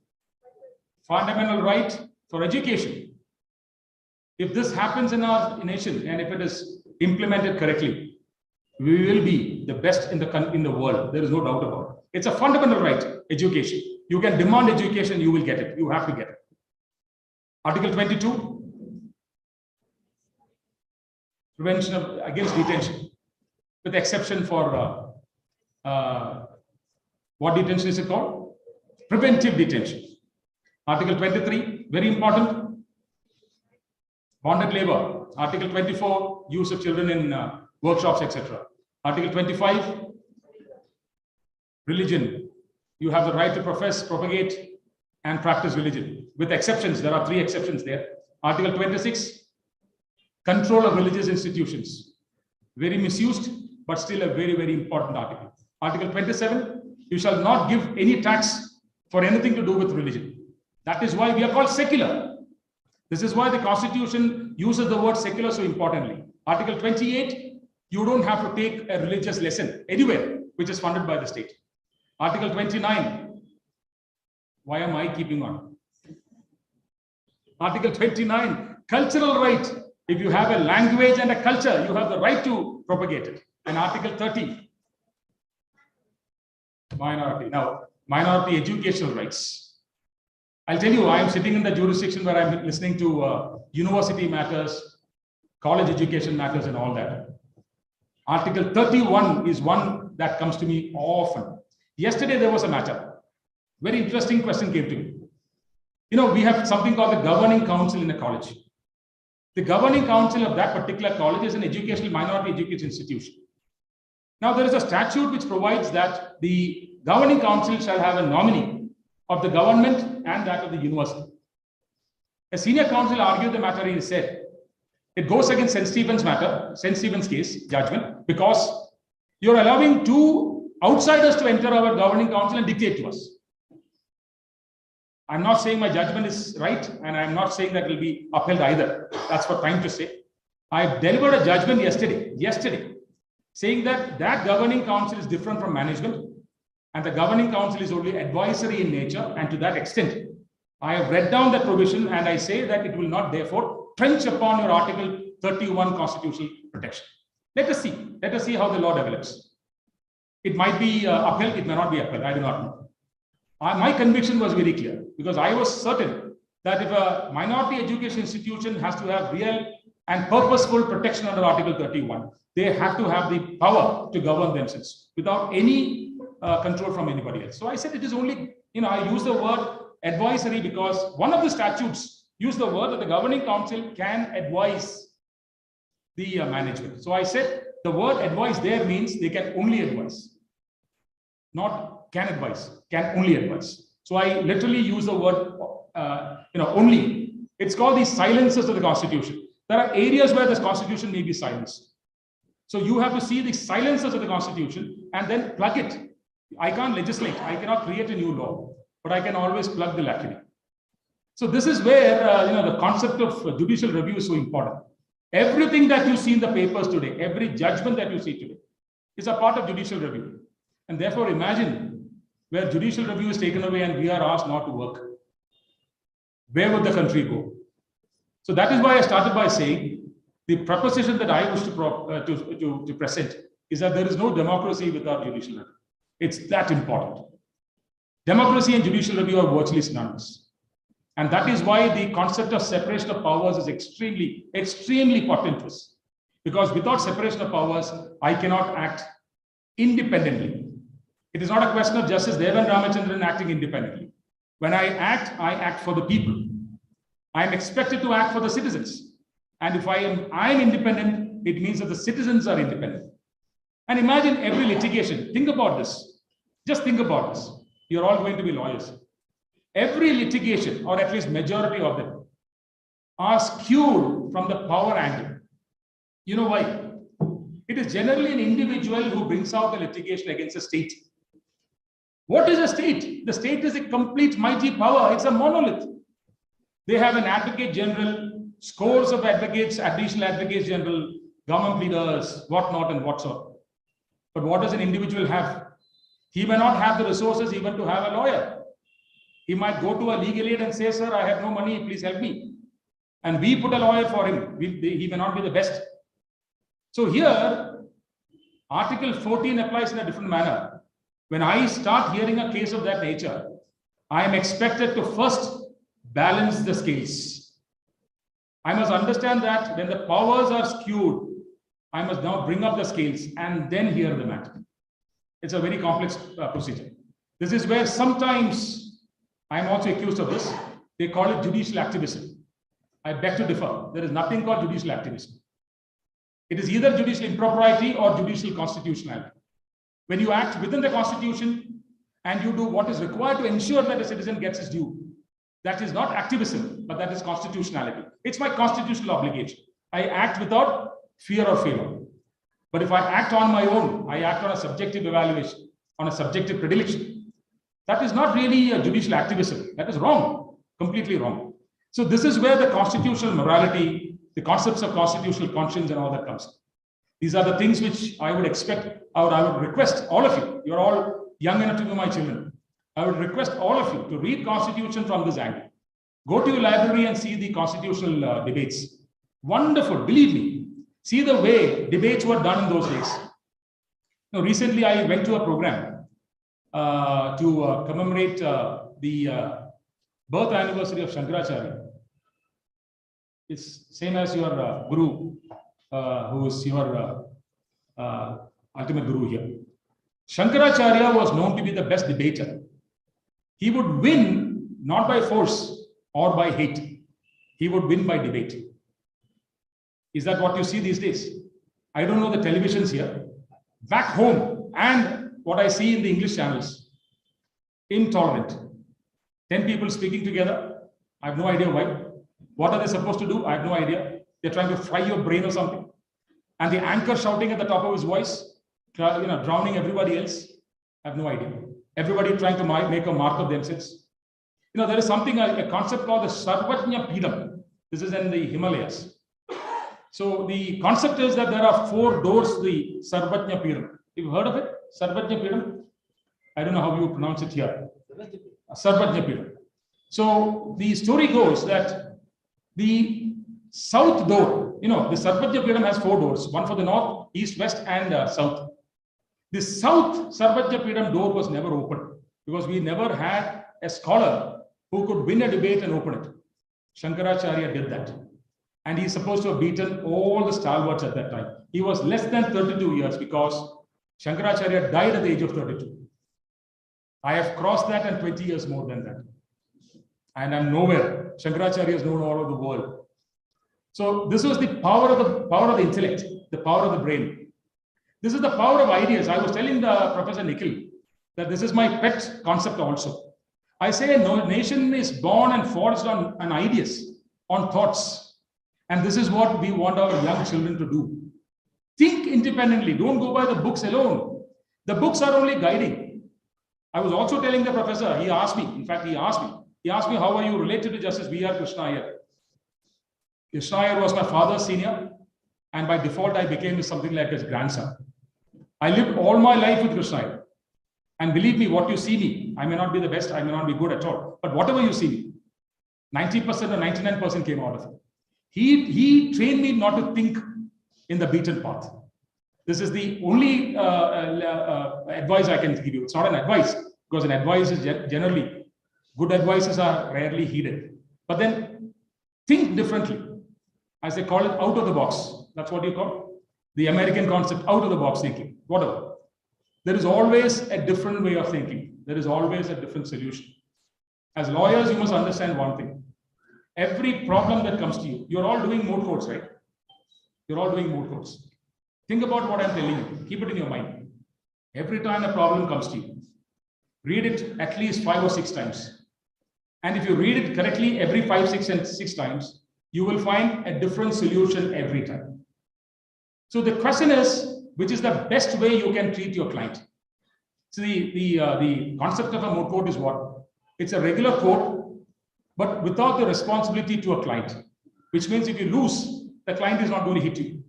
fundamental right for education. If this happens in our nation and if it is implemented correctly, we will be the best in the world. There is no doubt about it. It's a fundamental right, education. You can demand education, you will get it. You have to get it. Article 22, prevention of against detention, with exception for what detention is it called? Preventive detention. Article 23, very important, bonded labor. Article 24, use of children in workshops, etc. Article 25, religion. You have the right to profess, propagate, and practice religion. With exceptions, there are 3 exceptions there. Article 26, control of religious institutions. Very misused, but still a very, very important article. Article 27, you shall not give any tax for anything to do with religion. That is why we are called secular. This is why the Constitution uses the word secular so importantly. Article 28, you don't have to take a religious lesson anywhere which is funded by the state. Article 29, why am I keeping on? Article 29, cultural right. If you have a language and a culture, you have the right to propagate it. And Article 30, minority. Now, minority educational rights. I'll tell you, I am sitting in the jurisdiction where I'm listening to university matters, college education matters and all that. Article 31 is one that comes to me often. Yesterday, there was a matter. Very interesting question came to me. You know, we have something called the governing council in a college. The governing council of that particular college is an educational minority education institution. Now, there is a statute which provides that the governing council shall have a nominee of the government and that of the university. A senior counsel argued the matter. He said, it goes against St. Stephen's matter, St. Stephen's case, judgment, because you're allowing 2 outsiders to enter our governing council and dictate to us. I'm not saying my judgment is right, and I'm not saying that it will be upheld either. That's for time to say. I delivered a judgment yesterday, saying that that governing council is different from management, and the governing council is only advisory in nature, and to that extent, I have read down that provision, and I say that it will not therefore trench upon your Article 31 constitutional protection. Let us see. Let us see how the law develops. It might be upheld, it may not be upheld. I do not know. My conviction was very clear because I was certain that if a minority education institution has to have real and purposeful protection under Article 31, they have to have the power to govern themselves without any control from anybody else. So I said it is only, I use the word advisory because one of the statutes use the word that the governing council can advise the management. So I said the word advise there means they can only advise, not can advise, can only advise. So I literally use the word only. It's called the silences of the Constitution. There are areas where this Constitution may be silenced. So you have to see the silences of the Constitution and then plug it. I can't legislate. I cannot create a new law, but I can always plug the lacuna. So this is where the concept of judicial review is so important. Everything that you see in the papers today, every judgment that you see today, is a part of judicial review. And therefore, imagine where judicial review is taken away and we are asked not to work. Where would the country go? So that is why I started by saying the proposition that I wish to present is that there is no democracy without judicial review. It's that important. Democracy and judicial review are virtually synonymous. And that is why the concept of separation of powers is extremely, extremely potent to us. Because without separation of powers, I cannot act independently. It is not a question of Justice Devan Ramachandran acting independently. When I act for the people. I am expected to act for the citizens. And if I am independent, it means that the citizens are independent. And imagine every litigation. Think about this. Just think about this. You're all going to be lawyers. Every litigation, or at least majority of them, are skewed from the power angle. You know why? It is generally an individual who brings out the litigation against a state. What is a state? The state is a complete mighty power. It's a monolith. They have an advocate general, scores of advocates, additional advocates general, government leaders, whatnot and whatsoever. But what does an individual have? He may not have the resources even to have a lawyer. He might go to a legal aid and say, sir, I have no money, please help me. And we put a lawyer for him. He may not be the best. So here, Article 14 applies in a different manner. When I start hearing a case of that nature, I am expected to first balance the scales. I must understand that when the powers are skewed, I must now bring up the scales and then hear the matter. It's a very complex procedure. This is where sometimes I am also accused of this. They call it judicial activism. I beg to differ. There is nothing called judicial activism. It is either judicial impropriety or judicial constitutionality. When you act within the Constitution and you do what is required to ensure that a citizen gets his due, that is not activism, but that is constitutionality. It's my constitutional obligation. I act without fear or favor. But if I act on my own, I act on a subjective evaluation, on a subjective predilection. That is not really a judicial activism. That is wrong, completely wrong. So this is where the constitutional morality, the concepts of constitutional conscience and all that comes. These are the things which I would expect, or I would request all of you. You're all young enough to be my children. I would request all of you to read Constitution from this angle. Go to your library and see the constitutional debates. Wonderful, believe me. See the way debates were done in those days. Now, recently, I went to a program to commemorate the birth anniversary of Shankaracharya. It's same as your guru, who is your ultimate guru here. Shankaracharya was known to be the best debater. He would win not by force or by hate. He would win by debate. Is that what you see these days? I don't know the televisions here. Back home, and what I see in the English channels, intolerant. 10 people speaking together. I have no idea why. What are they supposed to do? I have no idea. They're trying to fry your brain or something. And the anchor shouting at the top of his voice, drowning everybody else. I have no idea. Everybody trying to make a mark of themselves. There is something, a concept called the Sarvajna Peedam. This is in the Himalayas. So the concept is that there are 4 doors to the Sarvajna Peedam. You've heard of it? Sarvajna Peedam? I don't know how you pronounce it here. Sarvajna Peedam. So the story goes that the south door You know, the Sarvajya Peedam has 4 doors, one for the north, east, west, and south. The south Sarvajya Peedam door was never opened because we never had a scholar who could win a debate and open it. Shankaracharya did that. And he's supposed to have beaten all the stalwarts at that time. He was less than 32 years because Shankaracharya died at the age of 32. I have crossed that and 20 years more than that. And I'm nowhere. Shankaracharya is known all over the world. So this was the power of the intellect, the power of the brain. This is the power of ideas. I was telling the Professor Nikhil that this is my pet concept also. I say a nation is born and forged on ideas, on thoughts. And this is what we want our young children to do. Think independently. Don't go by the books alone. The books are only guiding. I was also telling the professor, he asked me, how are you related to Justice V.R. Krishna Iyer? Krishna Iyer was my father's senior, and by default, I became something like his grandson. I lived all my life with Krishna Iyer. And believe me, what you see me, I may not be the best, I may not be good at all, but whatever you see me, 90% or 99% came out of it. He trained me not to think in the beaten path. This is the only advice I can give you. It's not an advice, because an advice is generally, good advices are rarely heeded. But then think differently. As they call it, out of the box. That's what you call the American concept, out of the box thinking, whatever. There is always a different way of thinking. There is always a different solution. As lawyers, you must understand one thing. Every problem that comes to you, you're all doing moot courts, right? You're all doing moot courts. Think about what I'm telling you. Keep it in your mind. Every time a problem comes to you, read it at least 5 or 6 times. And if you read it correctly every 5, 6, and 6 times, you will find a different solution every time. So the question is, which is the best way you can treat your client? So the concept of a moot court is what? It's a regular court, but without the responsibility to a client, which means if you lose, the client is not going to hit you.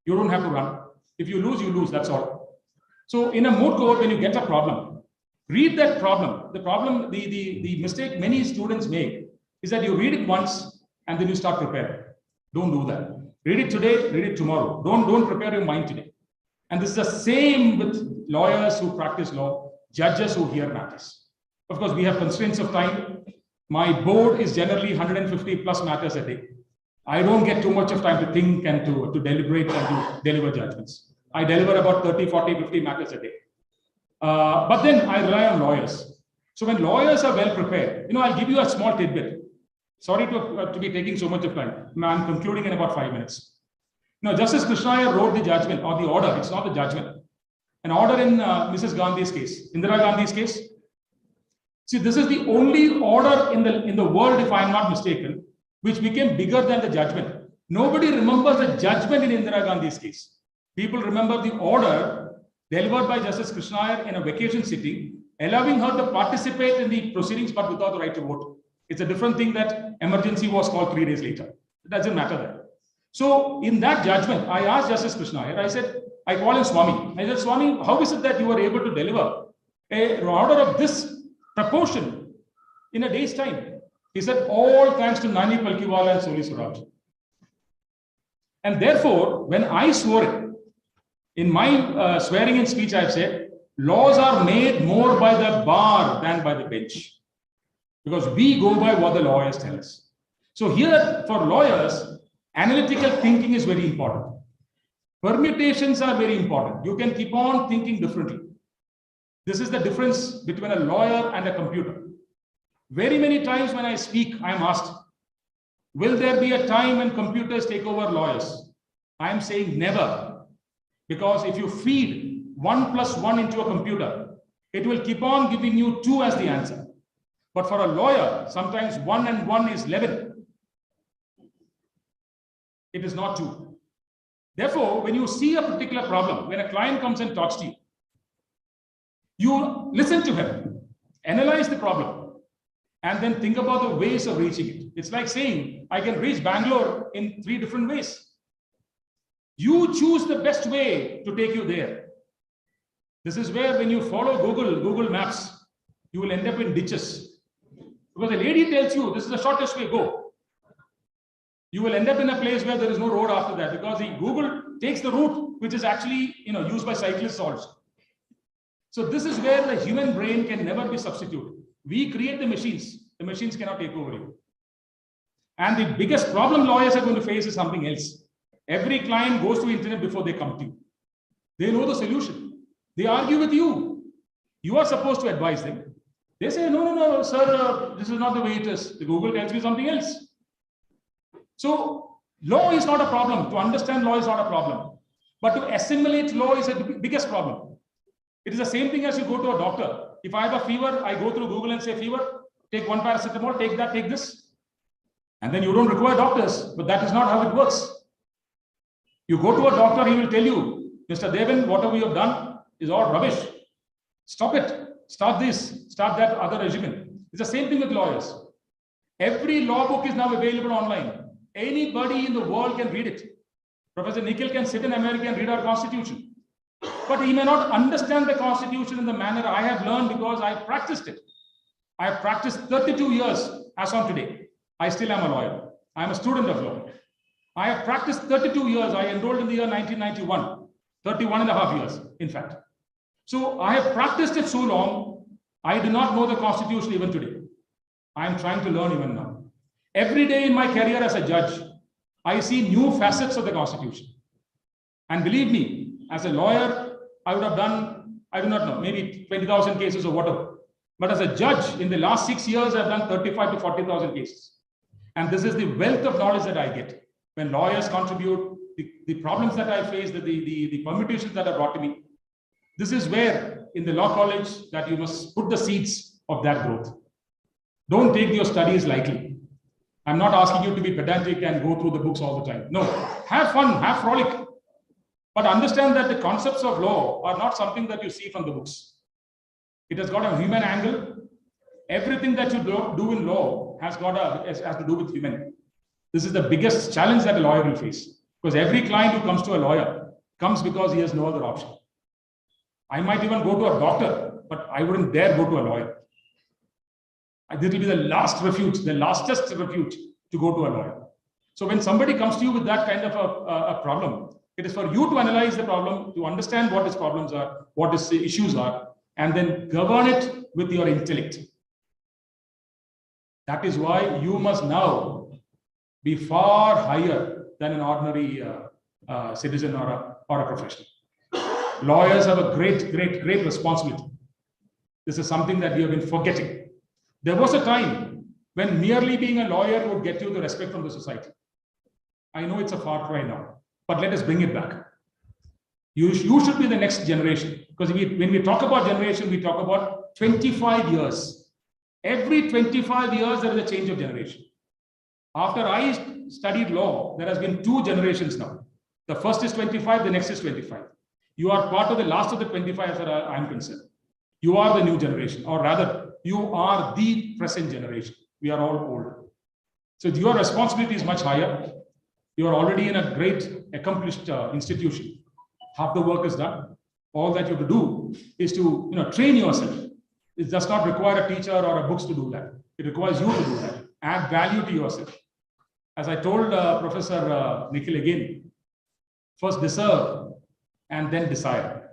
You don't have to run. If you lose, that's all. So in a moot court, when you get a problem, read that problem. The mistake many students make is that you read it once and then you start preparing. Don't do that. Read it today, read it tomorrow. Don't prepare your mind today. And this is the same with lawyers who practice law, judges who hear matters. Of course, we have constraints of time. My board is generally 150 plus matters a day. I don't get too much of time to think and to deliberate and to deliver judgments. I deliver about 30, 40, 50 matters a day. But then I rely on lawyers. So when lawyers are well prepared, I'll give you a small tidbit. Sorry to be taking so much of time. I'm concluding in about 5 minutes. Justice Krishna Iyer wrote the judgment or the order. It's not the judgment. An order in Mrs. Gandhi's case, Indira Gandhi's case. See, this is the only order in the world, if I'm not mistaken, which became bigger than the judgment. Nobody remembers the judgment in Indira Gandhi's case. People remember the order delivered by Justice Krishna Iyer in a vacation sitting, allowing her to participate in the proceedings but without the right to vote. It's a different thing that emergency was called 3 days later. It doesn't matter there. So in that judgment, I asked Justice Krishna Iyer, I call him Swami. I said, Swami, how is it that you were able to deliver an order of this proportion in a day's time? He said, all thanks to Nani Palkiwala and Soli Suraj. And therefore, when I swore it, in my swearing in speech, I've said, laws are made more by the bar than by the bench. Because we go by what the lawyers tell us. So here, for lawyers, analytical thinking is very important. Permutations are very important. You can keep on thinking differently. This is the difference between a lawyer and a computer. Very many times when I speak, I am asked, will there be a time when computers take over lawyers? I am saying never. Because if you feed 1 + 1 into a computer, it will keep on giving you 2 as the answer. But for a lawyer, sometimes 1 and 1 is 11. It is not 2. Therefore, when you see a particular problem, when a client comes and talks to you, you listen to him, analyze the problem, and then think about the ways of reaching it. It's like saying, I can reach Bangalore in 3 different ways. You choose the best way to take you there. This is where when you follow Google Maps, you will end up in ditches. Because the lady tells you, this is the shortest way, go. You will end up in a place where there is no road after that, because the Google takes the route which is actually used by cyclists also. So this is where the human brain can never be substituted. We create the machines cannot take over you. And the biggest problem lawyers are going to face is something else. Every client goes to internet before they come to you. They know the solution. They argue with you. You are supposed to advise them. They say, no, sir, this is not the way it is. The Google tells me something else. So law is not a problem. To understand law is not a problem. But to assimilate law is the biggest problem. It is the same thing as you go to a doctor. If I have a fever, I go through Google and say, fever, take one paracetamol, take that, take this. And then you don't require doctors, but that is not how it works. You go to a doctor, he will tell you, Mr. Devan, whatever you have done is all rubbish. Stop it. Start this, start that other regimen. It's the same thing with lawyers. Every law book is now available online. Anybody in the world can read it. Professor Nikhil can sit in America and read our constitution. But he may not understand the constitution in the manner I have learned, because I have practiced it. I have practiced 32 years as on today. I still am a lawyer. I am a student of law. I have practiced 32 years. I enrolled in the year 1991, 31 and a half years, in fact. So I have practiced it so long, I do not know the constitution even today. I am trying to learn even now. Every day in my career as a judge, I see new facets of the constitution. And believe me, as a lawyer, I would have done, I do not know, maybe 20,000 cases or whatever. But as a judge, in the last 6 years, I've done 35 to 40,000 cases. And this is the wealth of knowledge that I get. When lawyers contribute, the problems that I face, the permutations that are brought to me, this is where in the law college that you must put the seeds of that growth. Don't take your studies lightly. I'm not asking you to be pedantic and go through the books all the time. No, have fun, have frolic. But understand that the concepts of law are not something that you see from the books. It has got a human angle. Everything that you do in law has to do with human. This is the biggest challenge that a lawyer will face. Because every client who comes to a lawyer comes because he has no other option. I might even go to a doctor, but I wouldn't dare go to a lawyer. This will be the last refuge, the lastest refuge to go to a lawyer. So when somebody comes to you with that kind of a problem, it is for you to analyze the problem, to understand what its problems are, what its issues are, and then govern it with your intellect. That is why you must now be far higher than an ordinary citizen or a professional. Lawyers have a great responsibility. This is something that we have been forgetting. There was a time when merely being a lawyer would get you the respect from the society. I know it's a far cry now, but let us bring it back. You should be the next generation, because when we talk about generation, we talk about 25 years. Every 25 years, there is a change of generation. After I studied law, there has been 2 generations now. The first is 25, the next is 25. You are part of the last of the 25 as I am concerned. You are the new generation, or rather, you are the present generation. We are all old. So your responsibility is much higher. You are already in a great, accomplished institution. Half the work is done. All that you have to do is to train yourself. It does not require a teacher or a books to do that. It requires you to do that. Add value to yourself. As I told Professor Nikhil again, first deserve and then desire.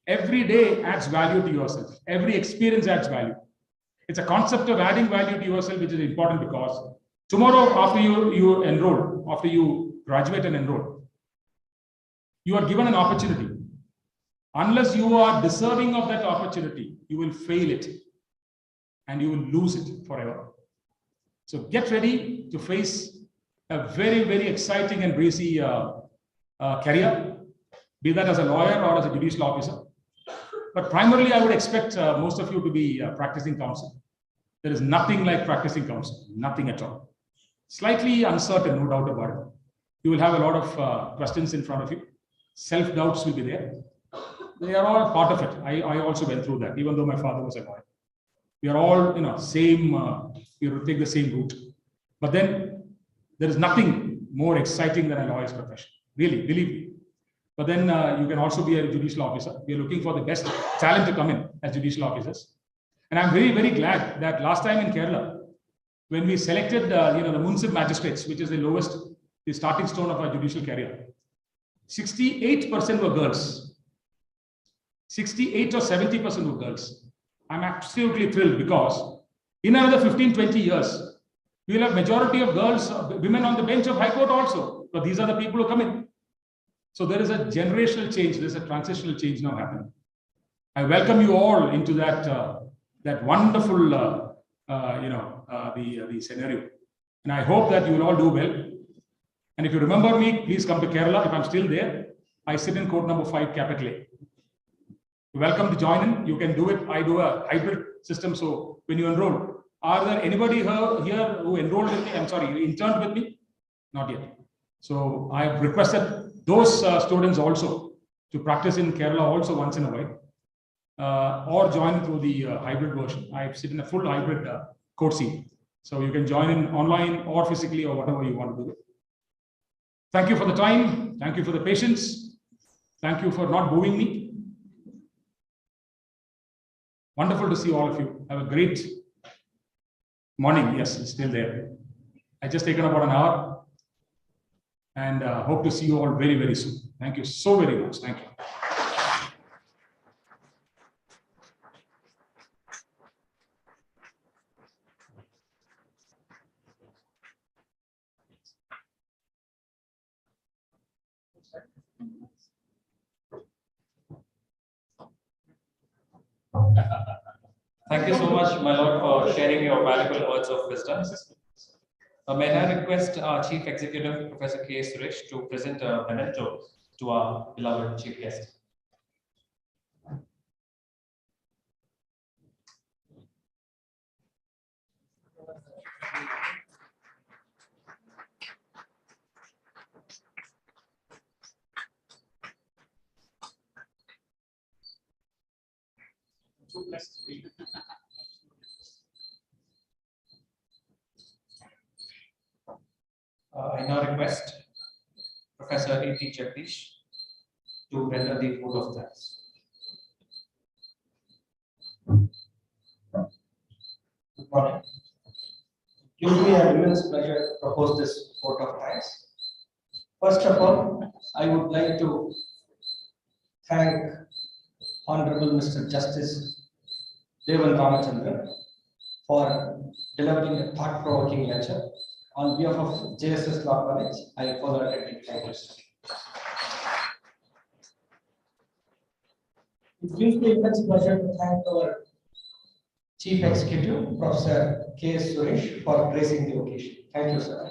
Every day adds value to yourself. Every experience adds value. It's a concept of adding value to yourself, which is important, because tomorrow, after you enroll, after you graduate and enroll, you are given an opportunity. Unless you are deserving of that opportunity, you will fail it and you will lose it forever. So get ready to face a very exciting and breezy career, be that as a lawyer or as a judicial officer. But primarily, I would expect most of you to be practicing counsel. There is nothing like practicing counsel, nothing at all. Slightly uncertain, no doubt about it. You will have a lot of questions in front of you. Self-doubts will be there. They are all part of it. I also went through that, even though my father was a lawyer. We are all, same, we take the same route. But then there is nothing more exciting than a lawyer's profession. Really, believe me. But then you can also be a judicial officer. We are looking for the best talent to come in as judicial officers. And I'm very glad that last time in Kerala, when we selected the municipal magistrates, which is the lowest, the starting stone of our judicial career, 68% were girls. 68 or 70% were girls. I'm absolutely thrilled because in another 15-20 years, we will have majority of girls, women on the bench of High Court also. But these are the people who come in. So there is a generational change. There is a transitional change now happening. I welcome you all into that wonderful, the scenario. And I hope that you will all do well. And if you remember me, please come to Kerala. If I'm still there, I sit in court number 5, capital A. You're welcome to join in. You can do it. I do a hybrid system. So when you enroll, are there anybody here who enrolled with me? I'm sorry, you interned with me? Not yet. So I have requested those students also to practice in Kerala also once in a while, or join through the hybrid version. I sit in a full hybrid court seat. So you can join in online or physically or whatever you want to do it. Thank you for the time. Thank you for the patience. Thank you for not booing me. Wonderful to see all of you. Have a great morning. Yes, it's still there. I just taken about an hour and hope to see you all very, very soon. Thank you so very much. Thank you. Thank you so much, my lord, for sharing your valuable words of wisdom. May I request our Chief Executive, Professor K. Suresh, to present a memento to our beloved Chief Guest. I now request Professor E.T. Jagdish to render the vote of thanks. Good morning. It gives me an immense pleasure to propose this vote of thanks. First of all, I would like to thank Honorable Mr. Justice Devan Ramachandran for delivering a thought-provoking lecture. On behalf of JSS Law College, I wholeheartedly thank you, sir. It gives me immense pleasure to thank our Chief Executive, Professor K. Suresh, for gracing the occasion. Thank you, sir.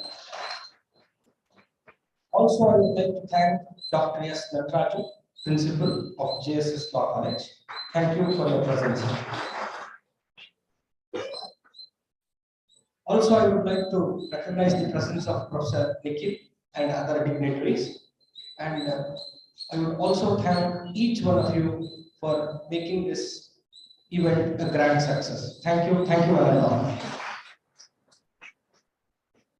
Also, I would like to thank Dr. S. Natarajan, Principal of JSS Law College. Thank you for your presence. Also, I would like to recognize the presence of Professor Nikhil and other dignitaries. And I would also thank each one of you for making this event a grand success. Thank you, Alan.